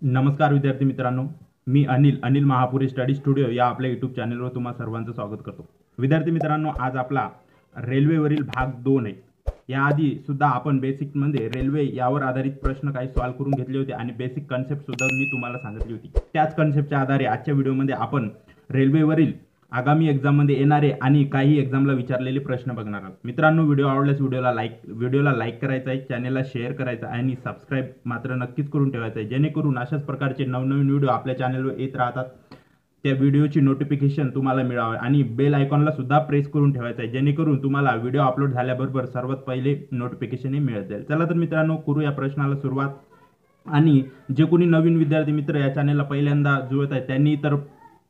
नमस्कार विद्यार्थी मित्रांनो, मी अनिल महापुरे स्टडी स्टुडिओ या आपल्या यूट्यूब चॅनलवर तुम्हा सर्वांचं स्वागत करतो. विद्यार्थी मित्रांनो, आज आपला रेल्वेवरील भाग 2 आहे. याआधी सुद्धा आपण बेसिकमध्ये रेल्वे यावर आधारित प्रश्न काही सॉल्व्ह करून घेतले होते आणि बेसिक कन्सेप्ट सुद्धा मी तुम्हाला सांगितली होती. त्याच कन्सेप्टच्या आधारे आजच्या व्हिडिओमध्ये आपण रेल्वेवरील आगामी एक्झाममध्ये येणारे आणि काही एक्झामला विचारलेले प्रश्न बघणार आहोत. मित्रांनो, व्हिडिओ आवडल्यास व्हिडिओला लाईक करायचा आहे, चॅनलला शेअर करायचा आणि सबस्क्राईब मात्र नक्कीच करून ठेवायचं आहे, जेणेकरून अशाच प्रकारचे नवनवीन व्हिडिओ आपल्या चॅनलवर येत राहतात. त्या व्हिडिओची नोटिफिकेशन तुम्हाला मिळावे आणि बेल आयकॉनला सुद्धा प्रेस करून ठेवायचं आहे, जेणेकरून तुम्हाला व्हिडिओ अपलोड झाल्याबरोबर सर्वात पहिले नोटिफिकेशन मिळत जाईल. चला तर मित्रांनो, करू या प्रश्नाला सुरुवात. आणि जे कोणी नवीन विद्यार्थी मित्र या चॅनलला पहिल्यांदा जुळत आहेत त्यांनी तर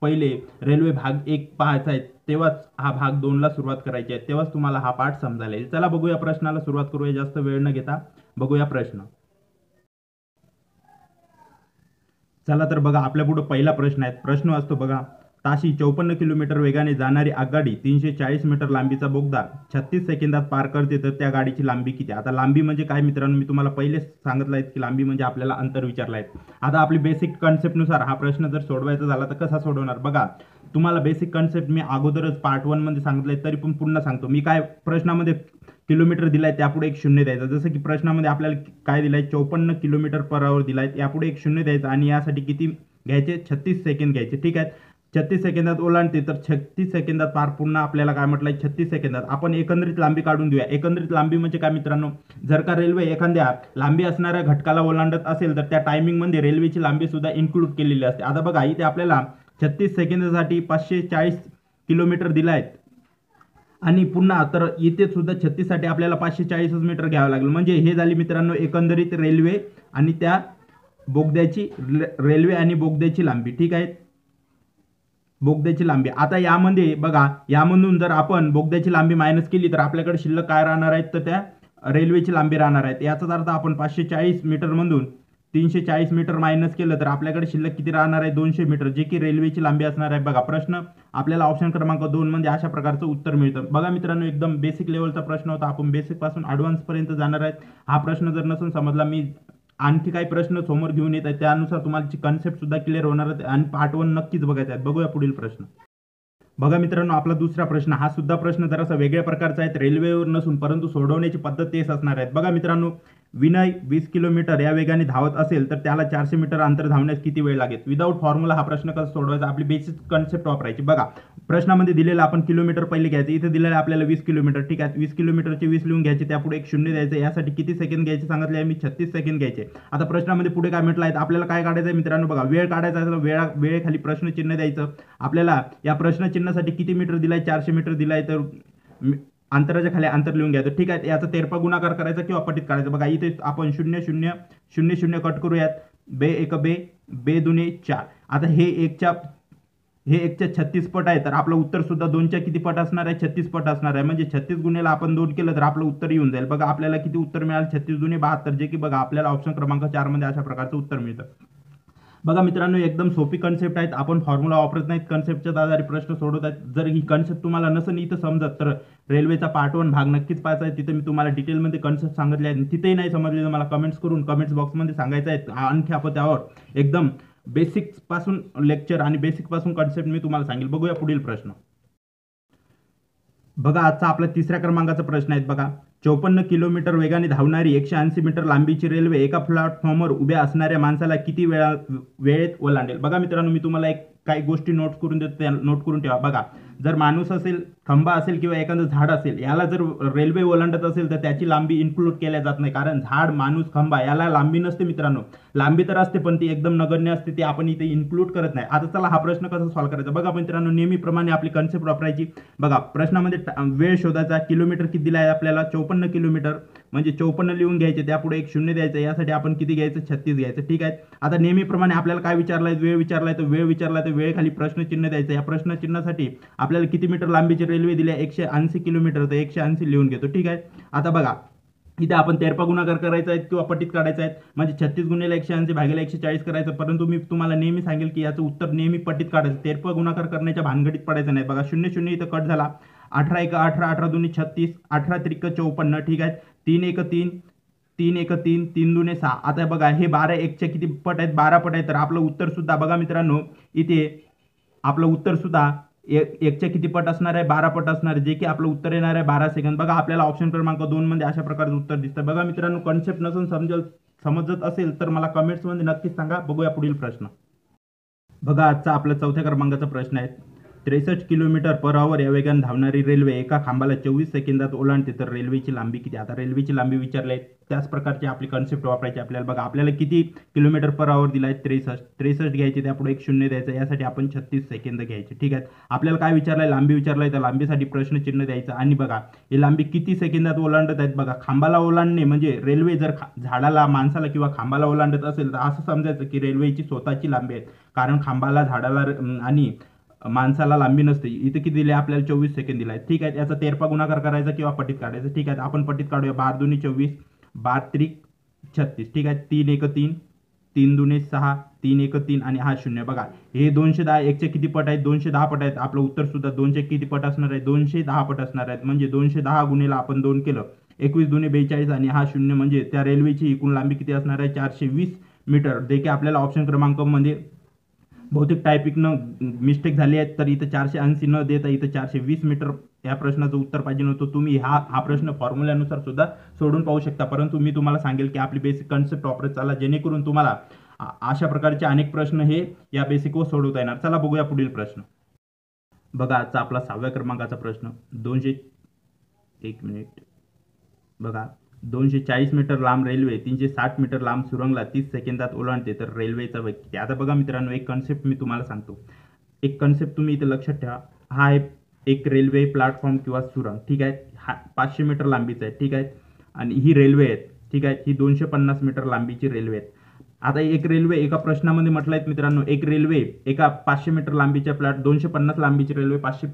पहिले रेल्वे भाग 1 पाहायचा आहे, तेव्हाच हा भाग 2 ला सुरुवात करायची आहे, तेव्हाच तुम्हाला हा पाठ समजायला येईल. चला बघूया प्रश्नाला सुरुवात करूया, जास्त वेळ न घेता बघूया प्रश्न. चला तर बघा, आपल्या पुढे पहिला प्रश्न आहे. प्रश्न असतो बघा, ताशी 54 किलोमीटर वेगाने जाणारी आगगाडी 340 मीटर लांबीचा बोगदा 36 सेकंदात पार करते, तर त्या गाडीची लांबी किती? आता लांबी म्हणजे काय मित्रांनो, मी तुम्हाला पहिलेच सांगितलं आहे की लांबी म्हणजे आपल्याला अंतर विचारलं आहे. आता आपली बेसिक कन्सेप्टनुसार हा प्रश्न जर सोडवायचा झाला तर कसा सोडवणार बघा. तुम्हाला बेसिक कन्सेप्ट मी अगोदरच पार्ट 1 मध्ये सांगितलंय, तरी पण पुन्हा सांगतो. मी काय प्रश्नामध्ये किलोमीटर दिलाय त्यापुढे एक शून्य द्यायचं. जसं की प्रश्नामध्ये आपल्याला काय दिलाय, 54 किलोमीटर पर आवर दिलाय, यापुढे एक शून्य द्यायचं आणि यासाठी किती घ्यायचे, 36 सेकंद घ्यायचे. ठीक आहे, 36 सेकंदात ओलांडते, तर 36 सेकंदात पार. पुन्हा आपल्याला काय म्हटलंय, 36 सेकंदात. आपण एकंदरीत लांबी काढून देऊया. एकंदरीत लांबी म्हणजे काय मित्रांनो, जर का रेल्वे एखाद्या लांबी असणाऱ्या घटकाला ओलांडत असेल तर त्या टायमिंगमध्ये रेल्वेची लांबी सुद्धा इन्क्लूड केलेली असते. आता बघा, इथे आपल्याला 36 सेकंदासाठी 540 किलोमीटर दिला आहे आणि पुन्हा तर इथे सुद्धा 36 साठी आपल्याला 540 मीटर घ्यावं लागेल. म्हणजे हे झाली मित्रांनो एकंदरीत रेल्वे आणि त्या बोगद्याची रेल्वे आणि बोगद्याची लांबी. ठीक आहे, बोगद्याची लांबी. आता यामध्ये बघा, यामधून जर आपण बोगद्याची लांबी मायनस केली तर आपल्याकडे शिल्लक काय राहणार आहेत, तर त्या रेल्वेची लांबी राहणार आहेत. याचाच अर्थ आपण 540 मीटर मधून 340 मीटर मायनस केलं तर आपल्याकडे शिल्लक किती राहणार आहे, 200 मीटर, जे की रेल्वेची लांबी असणार आहे. बघा, प्रश्न आपल्याला ऑप्शन क्रमांक 2 मध्ये अशा प्रकारचं उत्तर मिळतं. बघा मित्रांनो, एकदम बेसिक लेवलचा प्रश्न होता. आपण बेसिक पासून ॲडव्हान्स पर्यंत जाणार आहेत. हा प्रश्न जर नसून समजला, मी आणखी काही प्रश्न समोर घेऊन येत आहे, त्यानुसार तुम्हाला कन्सेप्ट सुद्धा क्लिअर होणार आहे आणि पार्ट 1 नक्कीच बघायचा आहे. बघूया पुढील प्रश्न. बघा मित्रांनो, आपला दुसरा प्रश्न. हा सुद्धा प्रश्न जरासा वेगळ्या प्रकारचा आहे, रेल्वेवर नसून, परंतु सोडवण्याची पद्धत तेच असणार आहे. बघा मित्रांनो, विनय 20 किलोमीटर या वेगाने धावत असेल तर त्याला 400 मीटर अंतर धावण्यास किती वेळ लागेल? विदाऊट फॉर्म्युला हा प्रश्न कसा सोडवायचा, आपली बेसिक कन्सेप्ट वापरायची. बघा, प्रश्नामध्ये दिलेला आपण किलोमीटर पहिले घ्यायचे, इथे दिलेलं आपल्याला 20 किलोमीटर. ठीक आहे, 20 किलोमीटरचे 20 लिहून घ्यायचे, त्यापुढे एक शून्य द्यायचं. यासाठी किती सेकंद घ्यायचे सांगितले आहे मी, 36 सेकंद घ्यायचे. आता प्रश्नामध्ये पुढे काय म्हटलं आहे, आपल्याला काय काढायचं आहे मित्रांनो, बघा, वेळ काढायचा आहे. वेळेखाली प्रश्नचिन्ह द्यायचं. आपल्याला या प्रश्नचिन्हासाठी किती मीटर दिलाय, 400 मीटर दिलाय, तर अंतराच्या खाली अंतर लिहून घ्यायचं. ठीक आहे, याचा तेरपा गुणाकार करायचा किंवा पटीत काढायचं. बघा, इथे आपण 0 0 0 0 कट करूयात. बे एक बे, बे दुने 4. आता हे एकच्या 36 पट आहे, तर आपलं उत्तर सुद्धा 2च्या किती पट असणार आहे, 36 पट असणार आहे. म्हणजे 36 गुणेला आपण 2 केलं तर आपलं उत्तर येऊन जाईल. बघा, आपल्याला किती उत्तर मिळालं, 36 दुने 72, जे की बघा आपल्याला ऑप्शन क्रमांक 4 मध्ये अशा प्रकारचं उत्तर मिळतं. बघा मित्रांनो, एकदम सोपी कन्सेप्ट आहेत. आपण फॉर्म्युला वापरत नाहीत, कन्सेप्टच्या आधारे प्रश्न सोडवत आहेत. जर ही कन्सेप्ट तुम्हाला नसेल इथं समजत तर रेल्वेचा पार्ट 1 भाग नक्कीच पाहायचा आहे. तिथे मी तुम्हाला डिटेलमध्ये कन्सेप्ट सांगितले आहेत. तिथेही नाही समजले तर मला कमेंट्स बॉक्समध्ये सांगायचं आहे. आणखी आपण त्यावर एकदम बेसिक्स पासून लेक्चर आणि बेसिक पासून कन्सेप्ट मी तुम्हाला सांगेल. बघूया पुढील प्रश्न. बघा, आजचा आपला तिसऱ्या क्रमांकाचा प्रश्न आहे. बघा, 54 किलोमीटर वेगाने धावणारी 180 मीटर लांबीची रेल्वे एका प्लॅटफॉर्मवर उभ्या असणाऱ्या माणसाला किती वेळेत ओलांडेल? बघा मित्रांनो, मी तुम्हाला काही गोष्टी नोट करून देतो, त्या नोट करून ठेवा. बघा, जर माणूस असेल, खंबा असेल किंवा एखादं झाड असेल, याला जर रेल्वे ओलांडत असेल तर त्याची लांबी इन्क्लूड केल्या जात नाही, कारण झाड, माणूस, खंबा याला लांबी नसते मित्रांनो. लांबी तर असते पण ती एकदम नगण्य असते, ती आपण इथे इन्क्लूड करत नाही. आता चला हा प्रश्न कसा सॉल्व्ह करायचा. बघा मित्रांनो, नेहमीप्रमाणे आपली कन्सेप्ट वापरायची. बघा, प्रश्नामध्ये वेळ शोधायचा. किलोमीटर किती दिला आहे आपल्याला, 54 किलोमीटर, म्हणजे 54 लिहून घ्यायचे, त्यापुढे एक शून्य द्यायचं. यासाठी आपण किती घ्यायचं, 36 घ्यायचं. ठीक आहे, आता नेहमीप्रमाणे आपल्याला काय विचारलाय, वेळ विचारलाय, तर वेळ खाली प्रश्नचिन्ह द्यायचं. या प्रश्नचिन्हासाठी आपल्याला किती मीटर लांबीची रेल्वे दिली आहे, 180 किलोमीटर, तर 180 लिहून घेतो. ठीक आहे, आता बघा, इथे आपण तेरपा गुणाकार करायचा आहे किंवा पटीत काढायचा आहे, म्हणजे 36 गुणिले 180 भागिले 140 करायचं. परंतु मी तुम्हाला नेहमी सांगेल की याचं उत्तर नेहमी पटीत काढायचं, तेरपा गुणाकार करण्याच्या भानगडीत पडायचं नाही. बघा, 0 0 इथं कट झाला. 18 1 18, 18 2 36, 18 3 54. ठीक आहे, 3 1 3, 3 1 3, 3 2 6. आता बघा हे 12 1च्या किती पट आहेत? 12 पट आहेत. तर आपलं उत्तर सुद्धा बघा मित्रांनो, इथे आपलं उत्तर सुद्धा 1च्या किती पट असणार आहे? 12 पट असणार आहे, जे की आपलं उत्तर येणार आहे 12 सेकंद. बघा आपल्याला ऑप्शन क्रमांक 2 मध्ये अशा प्रकारचं उत्तर दिसतं. बघा मित्रांनो, कन्सेप्ट नसून समजत असेल तर मला कमेंट्समध्ये नक्कीच सांगा. बघूया पुढील प्रश्न. बघा आजचा आपला 4थ्या क्रमांकाचा प्रश्न आहे. 63 किलोमीटर पर आवर या वेगाने धावणारी रेल्वे एका खांबाला 24 सेकंदात ओलांडते, तर रेल्वेची लांबी किती? आता रेल्वेची लांबी विचारली आहे, त्याच प्रकारची आपली कन्सेप्ट वापरायची आपल्याला. बघा आपल्याला किती किलोमीटर पर आवर दिला आहे? 63 घ्यायचे, त्यापुढे एक शून्य द्यायचं, यासाठी आपण 36 सेकंद घ्यायचे. ठीक आहे. आपल्याला काय विचारलंय? लांबी विचारलंय, तर लांबीसाठी प्रश्नचिन्ह द्यायचं. आणि बघा ही लांबी किती सेकंदात ओलांडत आहेत? बघा खांबाला ओलांडणे म्हणजे रेल्वे जर झाडाला, माणसाला किंवा खांबाला ओलांडत असेल तर असं समजायचं की रेल्वेची स्वतःची लांबी आहे, कारण खांबाला, झाडाला आणि माणसाला लांबी नसते. इथे किती दिले आपल्याला? 24 सेकंद दिलाय. ठीक आहे. याचा तेरपा गुणाकार करायचा किंवा पटीत काढायचं. ठीक आहे. आपण पटीत काढूया. 12 दुनी 24, 12 त्रिक 36. ठीक आहे. 3 1 3, 3 दुने 6, 3 1 3 आणि हा शून्य. बघा हे 210 1चे किती पट आहेत? 210 पट आहेत. आपलं उत्तर सुद्धा 2चे किती पट असणार आहे? 210 पट असणार आहेत. म्हणजे 210 गुणिले आपण 2 केलं, 21 दुने 42 आणि हा शून्य, म्हणजे त्या रेल्वेची एकूण लांबी किती असणार आहे? 420 मीटर. देखील आपल्याला ऑप्शन क्रमांक मध्ये बहुतेक टायपिंगनं मिस्टेक झाली आहे, तर इथं 480 न देता इथं 420 मीटर या प्रश्नाचं उत्तर पाहिजे नव्हतं. तुम्ही हा प्रश्न फॉर्म्युल्यानुसार सुद्धा सोडून पाहू शकता, परंतु मी तुम्हाला सांगेल की आपली बेसिक कन्सेप्ट वापरत चला, जेणेकरून तुम्हाला अशा प्रकारचे अनेक प्रश्न हे या बेसिकवर सोडवता येणार. चला बघूया पुढील प्रश्न. बघा आजचा आपला 6व्या क्रमांकाचा प्रश्न. 1 मिनिट. बघा 240 मीटर लांब रेल्वे 360 मीटर लांब सुरंगला 30 सेकंदात ओलांडते, तर रेल्वेचा वेग किती? आता बघा मित्रांनो, एक कन्सेप्ट मी तुम्हाला सांगतो. एक कन्सेप्ट तुम्ही इथे लक्षात ठेवा. हा आहे एक रेल्वे प्लॅटफॉर्म किंवा सुरंग. ठीक आहे. हा 500 मीटर लांबीचा आहे. ठीक आहे. आणि ही रेल्वे आहे. ठीक आहे. ही 250 मीटर लांबीची रेल्वे आहे. आता एक रेल्वे एका प्रश्नामध्ये म्हटलं आहे मित्रांनो, एक रेल्वे एका 500 मीटर लांबीच्या 250 लांबीची रेल्वे 500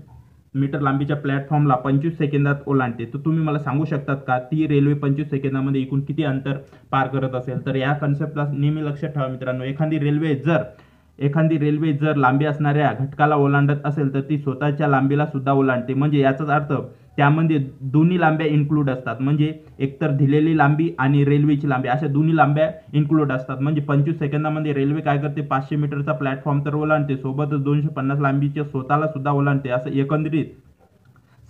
मीटर लांबीच्या प्लॅटफॉर्मला 25 सेकंदात ओलांडते. तर तुम्ही मला सांगू शकतात का ती रेल्वे 25 सेकंदामध्ये एकूण किती अंतर पार करत असेल? तर या कन्सेप्टला नेहमी लक्षात ठेवा मित्रांनो. एखादी रेल्वे जर लांबी असणाऱ्या घटकाला ओलांडत असेल तर ती स्वतःच्या लांबीला सुद्धा ओलांडते. म्हणजे याचाच अर्थ त्यामध्ये दोन्ही लांब्या इन्क्लूड असतात. म्हणजे एकतर दिलेली लांबी आणि रेल्वेची लांबी अशा दोन्ही लांब्या इन्क्लूड असतात. म्हणजे 25 सेकंदामध्ये रेल्वे काय करते? 500 मीटरचा प्लॅटफॉर्म तर ओलांडते, सोबतच 250 लांबीच्या स्वतःला सुद्धा ओलांडते. असं एकंदरीत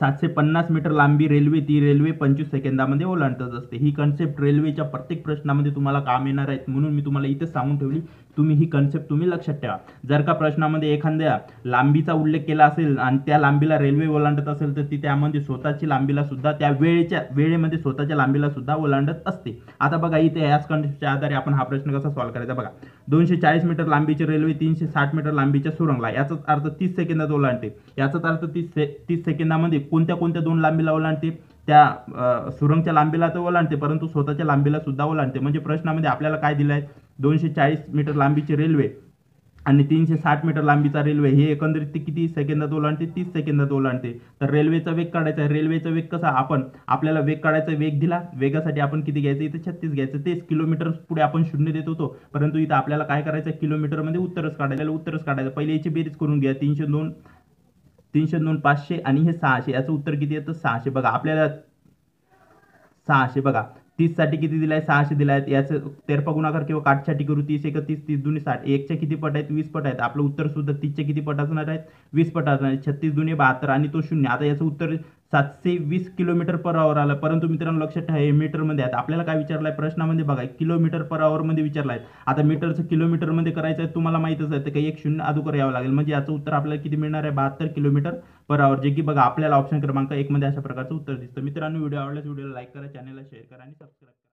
750 मीटर लांबी रेल्वे, ती रेल्वे 25 सेकंदामध्ये ओलांडत असते. ही कन्सेप्ट रेल्वेच्या प्रत्येक प्रश्नामध्ये तुम्हाला काम येणार आहेत, म्हणून मी तुम्हाला इथे सांगून ठेवली. तुम्ही ही कन्सेप्ट तुम्ही लक्षात ठेवा. जर का प्रश्नामध्ये एखाद्या लांबीचा उल्लेख केला असेल आणि त्या लांबीला रेल्वे ओलांडत असेल तर ती त्यामध्ये स्वतःची लांबीला सुद्धा, त्या वेळेमध्ये स्वतःच्या लांबीला सुद्धा ओलांडत असते. आता बघा इथे याच कन्सेप्टच्या आधारे आपण हा प्रश्न कसा सॉल्व्ह करायचा बघा. 240 मीटर लांबीची रेल्वे 360 मीटर लांबीच्या सुरंगला, याचाच अर्थ 30 सेकंदात ओलांडते. याचाच अर्थ 30 सेकंदामध्ये कोणत्या दोन लांबीला ओलांडते? त्या सुरंगच्या लांबीला तर ओलांडते, परंतु स्वतःच्या लांबीला सुद्धा ओलांडते. म्हणजे प्रश्नामध्ये आपल्याला काय दिलं आहे? 240 मीटर लांबीची रेल्वे आणि 360 मीटर लांबीचा रेल्वे, हे एकंदरीत किती सेकंदात ओलांडते? 30 सेकंदात ओलांडते. तर रेल्वेचा वेग काढायचा आहे. रेल्वेचा वेग कसा? आपल्याला वेग काढायचा, वेग दिला, वेगासाठी आपण किती घ्यायचं? इथे 36 घ्यायचं. तेच किलोमीटर पुढे आपण शून्य देत होतो, परंतु इथं आपल्याला काय करायचं? किलोमीटरमध्ये उत्तरच काढायचं. पहिले याची बेरीज करून घ्या. 302 500 आणि हे 600, याचं उत्तर किती येतं? 600. बघा आपल्याला 600, बघा 30 साठी किती दिलाय? 600 दिलाय. याचं तेरपा गुणाकार किंवा काटछाटी करू. 30 1 30, 30 दुने 60. 1च्या किती पट आहेत? 20 पट आहेत. आपलं उत्तर सुद्धा 30चे किती पट असणार आहेत? 20 पट असणार आहेत. 36 दुने 72 आणि तो शून्य. आता याचं उत्तर 720 किलोमीटर पर आवर आलं. परंतु मित्रांनो लक्षात ठेवा, हे मीटरमध्ये आहेत. आपल्याला काय विचारलंय प्रश्नामध्ये? बघा किलोमीटर पर आवर मध्ये विचारलाय. आता मीटरचं किलोमीटरमध्ये करायचं आहे, तुम्हाला माहितच आहे, तर काही एक शून्य अगोदर यावं लागेल. म्हणजे याचं उत्तर आपल्याला किती मिळणार आहे? 72 किलोमीटर पर आवर, जे की बघा आपल्याला ऑप्शन क्रमांक 1 मध्ये अशा प्रकारचं उत्तर दिसतं. मित्रांनो व्हिडिओ आवडल्यास व्हिडिओला लाईक करा, चॅनलला शेअर करा आणि सबस्क्राईब करा.